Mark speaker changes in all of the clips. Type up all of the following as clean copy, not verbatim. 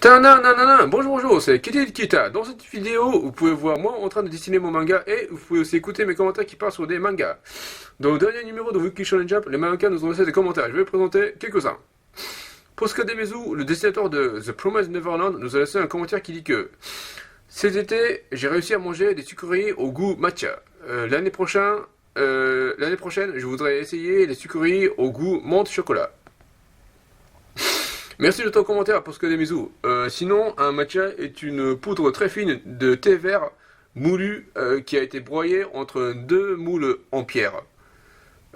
Speaker 1: Tananana, bonjour, c'est Kitty Kita. Dans cette vidéo, vous pouvez voir moi en train de dessiner mon manga et vous pouvez aussi écouter mes commentaires qui parlent sur des mangas. Dans le dernier numéro de Weekly Shonen Jump, les mangas nous ont laissé des commentaires. Je vais vous présenter quelques-uns. Posca Demezu, le dessinateur de The Promised Neverland, nous a laissé un commentaire qui dit que cet été, j'ai réussi à manger des sucreries au goût matcha. L'année prochaine, je voudrais essayer les sucreries au goût menthe chocolat. Merci de ton commentaire, Posca Demezu. Sinon, un matcha est une poudre très fine de thé vert moulu qui a été broyé entre deux moules en pierre.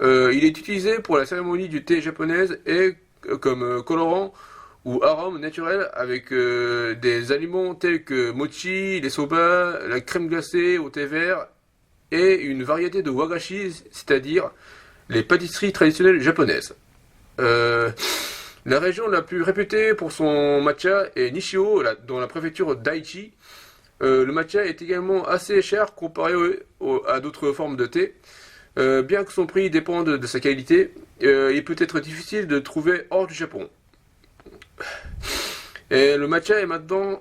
Speaker 1: Il est utilisé pour la cérémonie du thé japonaise et comme colorant ou arôme naturel avec des aliments tels que mochi, les soba, la crème glacée au thé vert et une variété de wagashi, c'est-à-dire les pâtisseries traditionnelles japonaises. La région la plus réputée pour son matcha est Nishio, dans la préfecture d'Aichi. Le matcha est également assez cher comparé à d'autres formes de thé. Bien que son prix dépende de sa qualité, il peut être difficile de trouver hors du Japon. Et le matcha est maintenant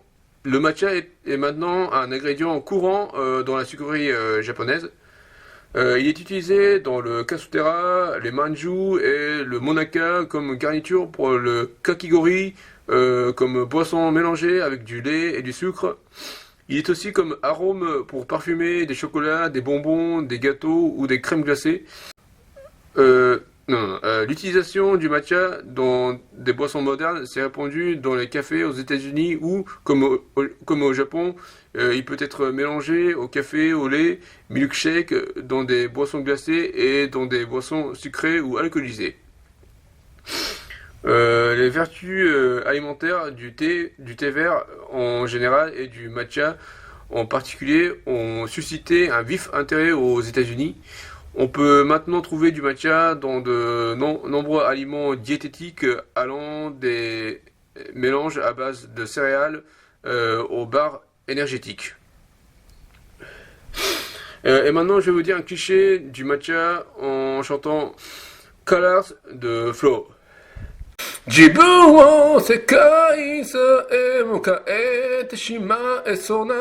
Speaker 1: un ingrédient courant dans la sucrerie japonaise. Il est utilisé dans le kasutera, les manju et le monaka comme garniture pour le kakigori, comme boisson mélangée avec du lait et du sucre. Il est aussi comme arôme pour parfumer des chocolats, des bonbons, des gâteaux ou des crèmes glacées. L'utilisation du matcha dans des boissons modernes s'est répandue dans les cafés aux États-Unis ou, comme au Japon, il peut être mélangé au café, au lait, milkshake, dans des boissons glacées et dans des boissons sucrées ou alcoolisées. Les vertus alimentaires du thé vert en général et du matcha en particulier ont suscité un vif intérêt aux États-Unis. On peut maintenant trouver du matcha dans de nombreux aliments diététiques allant des mélanges à base de céréales aux barres énergétiques. Et maintenant, je vais vous dire un cliché du matcha en chantant Colors de Flow. 自分を世界さえも変えてしまえそうな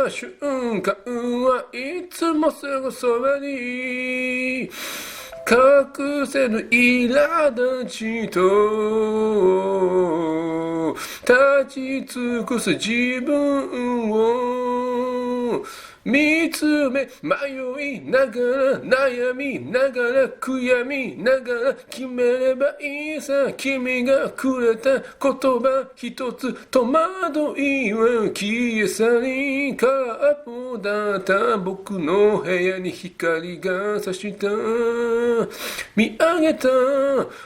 Speaker 1: 瞬間はいつもすぐそばに隠せぬ苛立ちと立ち尽くす自分を見つめ迷いながら悩みながら悔やみながら決めればいいさ君がくれた言葉一つ戸惑いは消え去り空っぽだった僕の部屋に光が差した見上げた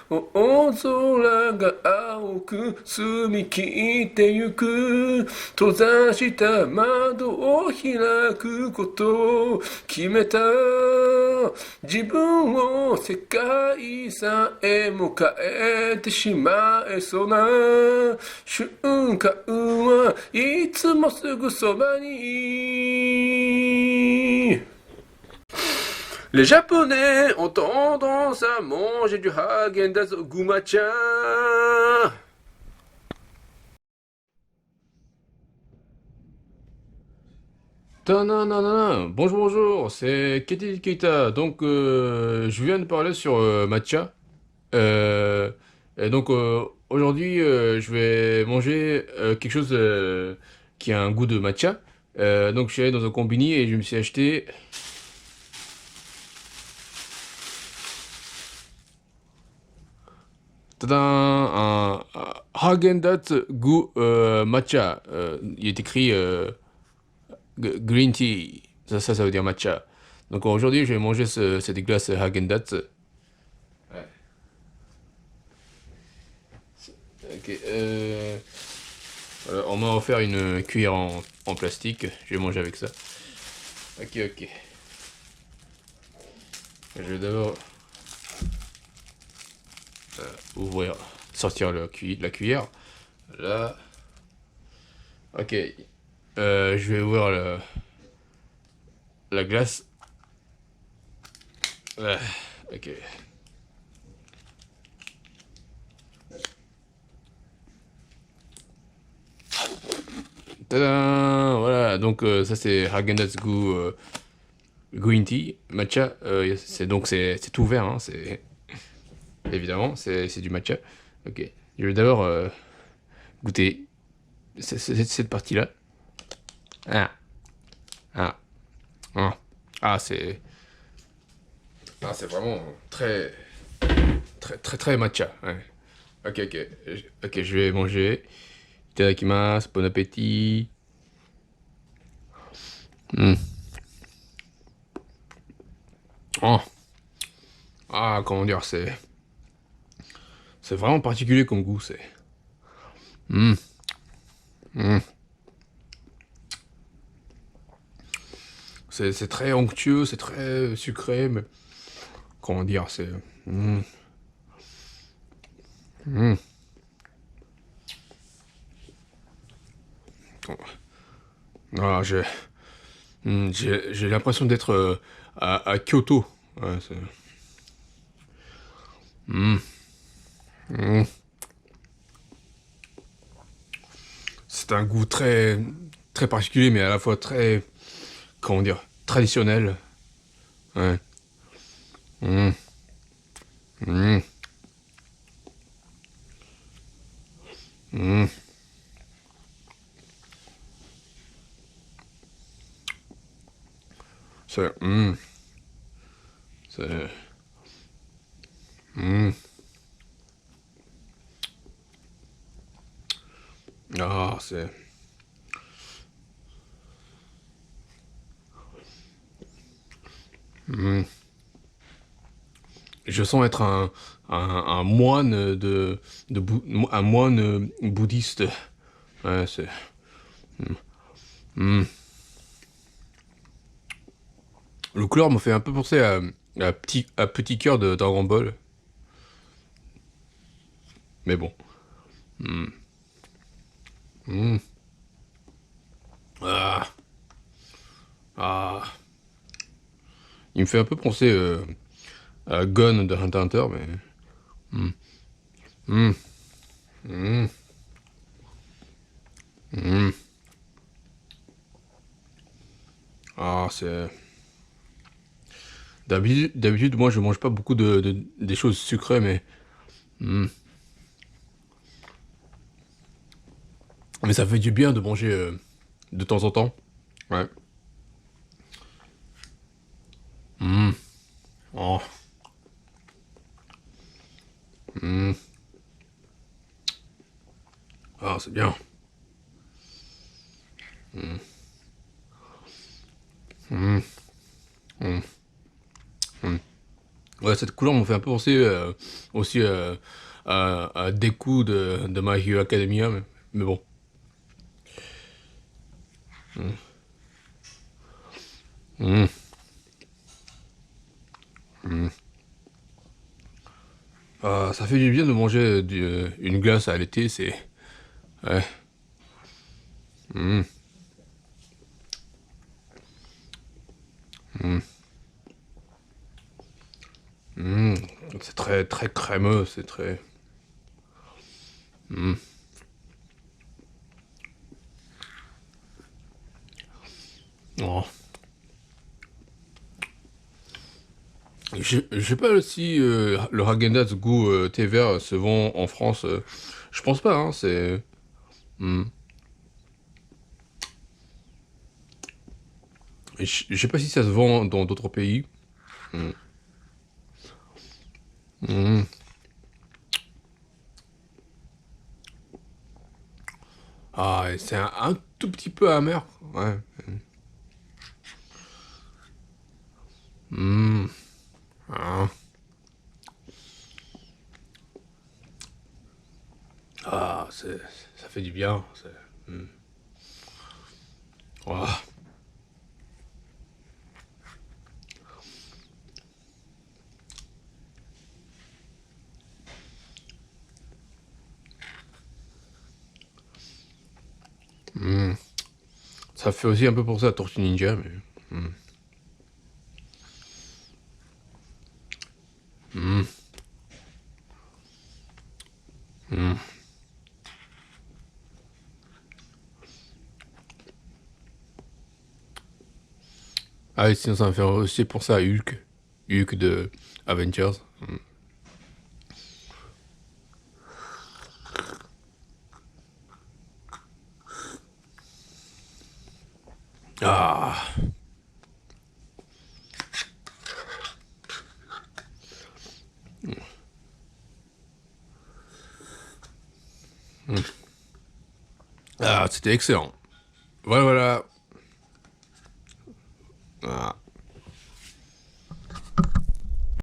Speaker 1: 大空が青く澄み切ってゆく閉ざした窓を開くことを決めた自分を世界さえも変えてしまえそうな瞬間はいつもすぐそばに Les Japonais ont tendance à manger du Häagen-Dazs au goût matcha. Bonjour, c'est Kitty Kita. Donc, je viens de parler sur matcha. Euh, et donc, aujourd'hui, je vais manger quelque chose qui a un goût de matcha. Donc, je suis allé dans un combini et je me suis acheté. Tadam, un Häagen-Dazs goût matcha. Il est écrit green tea. Ça veut dire matcha. Donc aujourd'hui, je vais manger cette glace Häagen-Dazs. Ouais. Ok. Voilà, on m'a offert une cuillère en plastique. Je vais manger avec ça. Ok. Je vais d'abord sortir la cuillère. Là. Ok. Je vais ouvrir la glace. Ok. Tadam! Voilà, donc ça c'est Häagen-Dazs goût green tea, matcha. C'est tout vert, hein, c'est évidemment c'est du matcha. Ok, je vais d'abord goûter cette partie-là. Ah, ah, ah, ah, c'est vraiment très très matcha. Ouais. Ok, ok, ok, je vais manger. Itadakimasu, bon appétit. Hmm. Oh. Ah, comment dire, c'est vraiment particulier comme goût, c'est. Hmm. Hmm. C'est très onctueux, c'est très sucré, mais comment dire, c'est. Hmm. Hmm. Ah, j'ai l'impression d'être à Kyoto. Ouais, hmm. Hmm. C'est un goût très particulier, mais à la fois très, comment dire, traditionnel. Ouais. Hmm. Hmm. Hmm. Hmm. C'est. Hmm. Ah, c'est. Hmm. Je sens être un moine un moine bouddhiste. Ouais, c'est. Hmm. Le couleur me fait un peu penser à petit cœur de Dragon Ball. Mais bon. Hmm. Hmm. Ah. Ah. Il me fait un peu penser à Gon de Hunter x Hunter, mais. Hmm. Hmm. Hmm. Hmm. Ah, c'est. D'habitude, moi, je mange pas beaucoup des choses sucrées, mais. Hmm. Mais ça fait du bien de manger de temps en temps. Ouais. Hmm. Oh. Hmm. Ah, c'est bien. Hmm. Hmm. Hmm. Hmm. Ouais, cette couleur me fait un peu penser aussi à Deku de My Hero Academia, mais bon. Hmm. Hmm. Hmm. Ah, ça fait du bien de manger une glace à l'été, c'est. Ouais. Hmm. Hmm. Hmm. C'est très crémeux, c'est très. Hmm. Oh. Je sais pas si le Häagen-Dazs goût thé vert se vend en France. Je pense pas, hein, c'est. Hmm. Je sais pas si ça se vend dans d'autres pays. Hmm. Hmm. Ah, et c'est un tout petit peu amer. Ouais. Hmm. Ah, ah, ça fait du bien. Hmm. Ah. Hmm. Ça fait aussi un peu pour ça Tortue Ninja, mais. Hmm. Hmm. Hmm. Ah, et sinon ça me fait aussi penser à Hulk. Hulk de Avengers. Ah. Ah, c'était excellent. Voilà, voilà. Ah.